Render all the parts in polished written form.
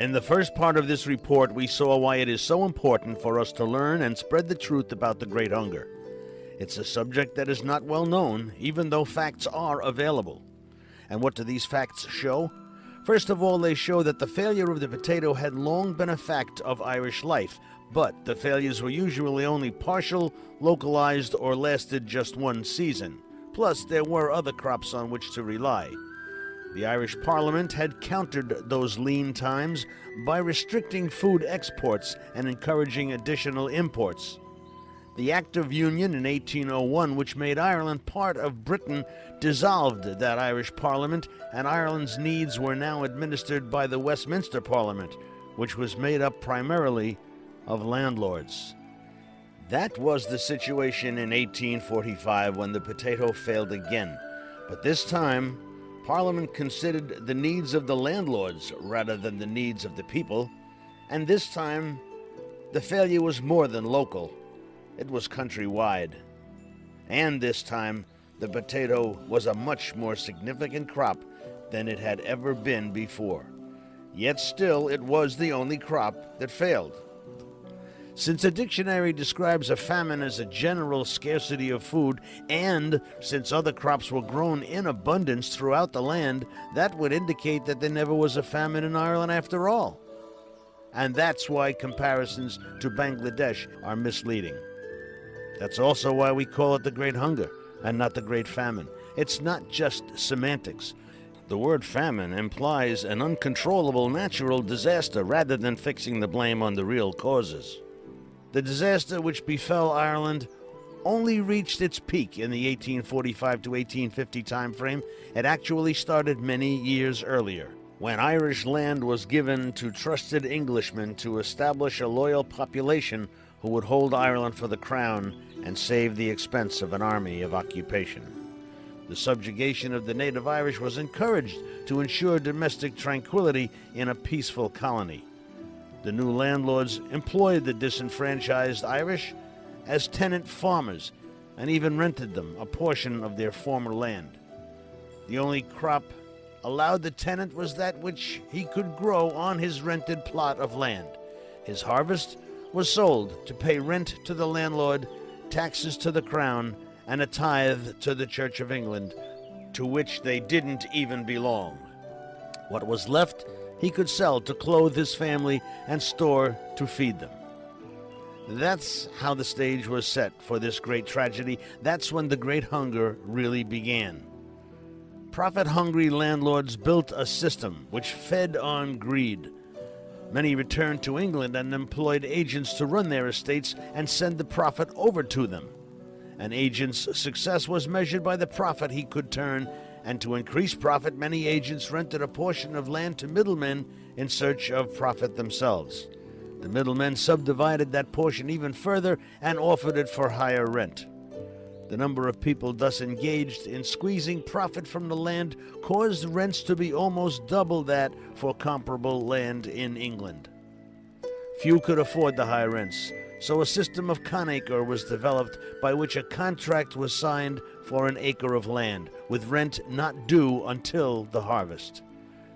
In the first part of this report, we saw why it is so important for us to learn and spread the truth about the Great Hunger. It's a subject that is not well known, even though facts are available. And what do these facts show? First of all, they show that the failure of the potato had long been a fact of Irish life, but the failures were usually only partial, localized, or lasted just one season. Plus, there were other crops on which to rely. The Irish Parliament had countered those lean times by restricting food exports and encouraging additional imports. The Act of Union in 1801, which made Ireland part of Britain, dissolved that Irish Parliament, and Ireland's needs were now administered by the Westminster Parliament, which was made up primarily of landlords. That was the situation in 1845 when the potato failed again, but this time Parliament considered the needs of the landlords rather than the needs of the people, and this time the failure was more than local. It was countrywide. And this time the potato was a much more significant crop than it had ever been before. Yet still it was the only crop that failed. Since a dictionary describes a famine as a general scarcity of food, and since other crops were grown in abundance throughout the land, that would indicate that there never was a famine in Ireland after all. And that's why comparisons to Bangladesh are misleading. That's also why we call it the Great Hunger and not the Great Famine. It's not just semantics. The word famine implies an uncontrollable natural disaster rather than fixing the blame on the real causes. The disaster which befell Ireland only reached its peak in the 1845 to 1850 time frame. It actually started many years earlier, when Irish land was given to trusted Englishmen to establish a loyal population who would hold Ireland for the crown and save the expense of an army of occupation. The subjugation of the native Irish was encouraged to ensure domestic tranquility in a peaceful colony. The new landlords employed the disenfranchised Irish as tenant farmers and even rented them a portion of their former land. The only crop allowed the tenant was that which he could grow on his rented plot of land. His harvest was sold to pay rent to the landlord, taxes to the crown, and a tithe to the Church of England, to which they didn't even belong. What was left he could sell to clothe his family and store to feed them. That's how the stage was set for this great tragedy. That's when the Great Hunger really began. Profit-hungry landlords built a system which fed on greed. Many returned to England and employed agents to run their estates and send the profit over to them. An agent's success was measured by the profit he could turn, and to increase profit, many agents rented a portion of land to middlemen in search of profit themselves. The middlemen subdivided that portion even further and offered it for higher rent. The number of people thus engaged in squeezing profit from the land caused rents to be almost double that for comparable land in England. Few could afford the high rents, so a system of conacre was developed by which a contract was signed for an acre of land, with rent not due until the harvest.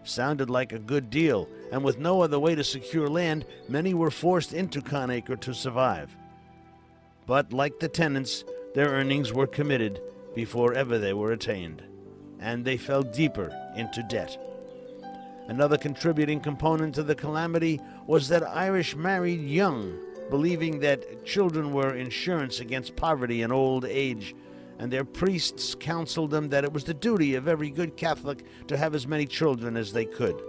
Sounded like a good deal, and with no other way to secure land, many were forced into conacre to survive. But like the tenants, their earnings were committed before ever they were attained, and they fell deeper into debt. Another contributing component to the calamity was that Irish married young, believing that children were insurance against poverty and old age, and their priests counseled them that it was the duty of every good Catholic to have as many children as they could.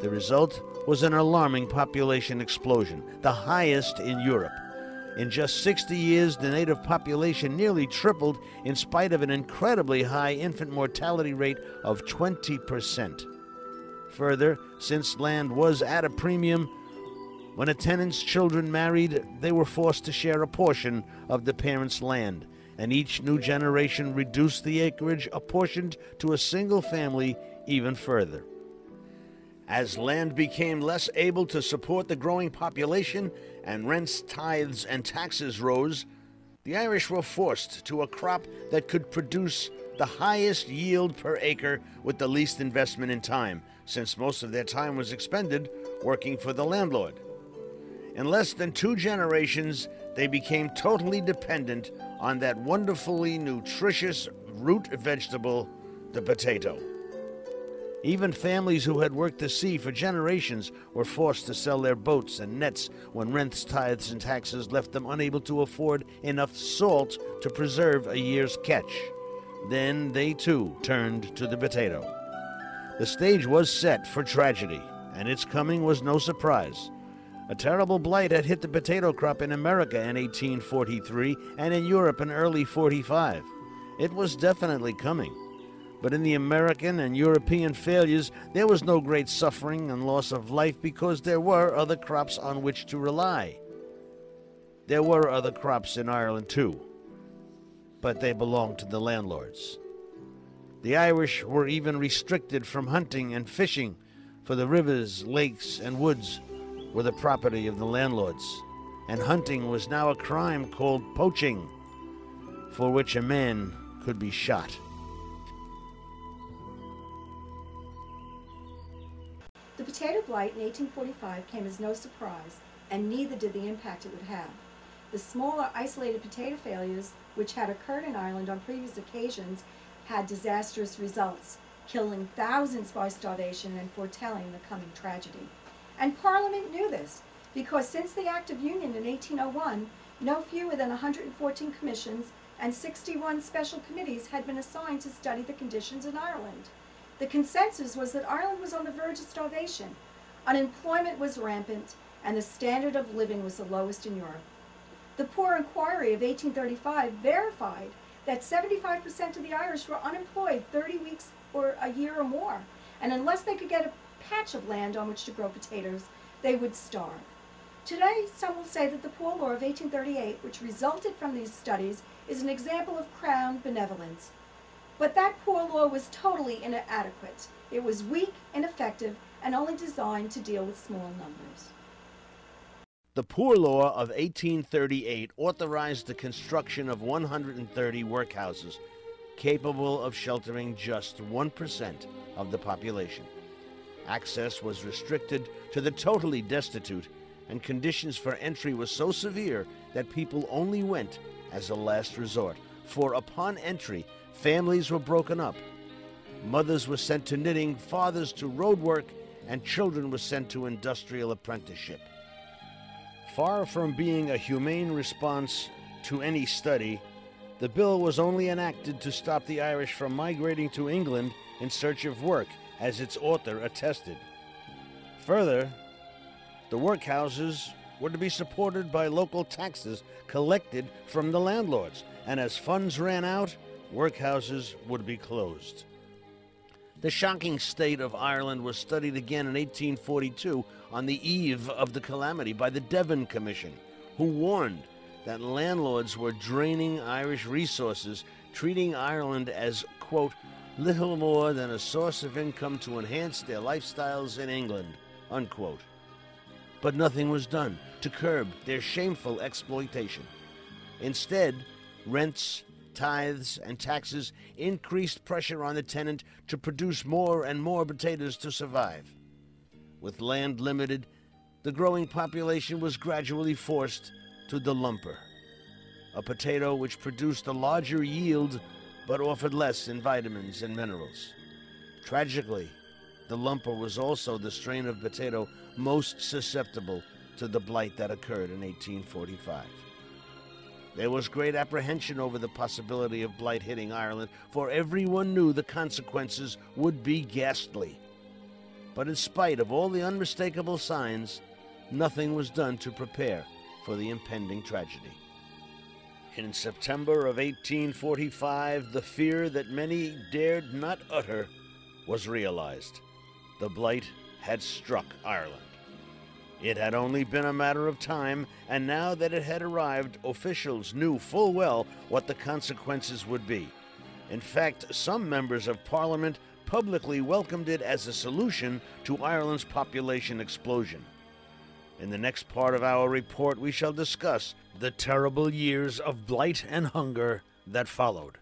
The result was an alarming population explosion, the highest in Europe. In just 60 years, the native population nearly tripled in spite of an incredibly high infant mortality rate of 20%. Further, since land was at a premium, when a tenant's children married, they were forced to share a portion of the parents' land, and each new generation reduced the acreage apportioned to a single family even further. As land became less able to support the growing population and rents, tithes, and taxes rose, the Irish were forced to a crop that could produce the highest yield per acre with the least investment in time, since most of their time was expended working for the landlord. In less than 2 generations, they became totally dependent on that wonderfully nutritious root vegetable, the potato. Even families who had worked the sea for generations were forced to sell their boats and nets when rents, tithes, and taxes left them unable to afford enough salt to preserve a year's catch. Then they too turned to the potato. The stage was set for tragedy, and its coming was no surprise. A terrible blight had hit the potato crop in America in 1843 and in Europe in early 45. It was definitely coming. But in the American and European failures, there was no great suffering and loss of life because there were other crops on which to rely. There were other crops in Ireland too, but they belonged to the landlords. The Irish were even restricted from hunting and fishing, for the rivers, lakes, and woods were the property of the landlords, and hunting was now a crime called poaching, for which a man could be shot. The potato blight in 1845 came as no surprise, and neither did the impact it would have. The smaller, isolated potato failures, which had occurred in Ireland on previous occasions, had disastrous results, killing thousands by starvation and foretelling the coming tragedy. And Parliament knew this, because since the Act of Union in 1801, no fewer than 114 commissions and 61 special committees had been assigned to study the conditions in Ireland. The consensus was that Ireland was on the verge of starvation, unemployment was rampant, and the standard of living was the lowest in Europe. The Poor Inquiry of 1835 verified that 75% of the Irish were unemployed 30 weeks or a year or more, and unless they could get a patch of land on which to grow potatoes, they would starve. Today, some will say that the Poor Law of 1838, which resulted from these studies, is an example of Crown benevolence. But that poor law was totally inadequate. It was weak, ineffective, and only designed to deal with small numbers. The Poor Law of 1838 authorized the construction of 130 workhouses capable of sheltering just 1% of the population. Access was restricted to the totally destitute, and conditions for entry were so severe that people only went as a last resort, for upon entry, families were broken up. Mothers were sent to knitting, fathers to road work, and children were sent to industrial apprenticeship. Far from being a humane response to any study, the bill was only enacted to stop the Irish from migrating to England in search of work, as its author attested. Further, the workhouses were to be supported by local taxes collected from the landlords, and as funds ran out, workhouses would be closed. The shocking state of Ireland was studied again in 1842 on the eve of the Calamity by the Devon Commission, who warned that landlords were draining Irish resources, treating Ireland as, quote, little more than a source of income to enhance their lifestyles in England, unquote. But nothing was done to curb their shameful exploitation. Instead, rents, tithes, and taxes increased pressure on the tenant to produce more and more potatoes to survive. With land limited, the growing population was gradually forced to the lumper, a potato which produced a larger yield but offered less in vitamins and minerals. Tragically, the lumper was also the strain of potato most susceptible to the blight that occurred in 1845. There was great apprehension over the possibility of blight hitting Ireland, for everyone knew the consequences would be ghastly. But in spite of all the unmistakable signs, nothing was done to prepare for the impending tragedy. In September of 1845, the fear that many dared not utter was realized. The blight had struck Ireland. It had only been a matter of time, and now that it had arrived, officials knew full well what the consequences would be. In fact, some members of Parliament publicly welcomed it as a solution to Ireland's population explosion. In the next part of our report, we shall discuss the terrible years of blight and hunger that followed.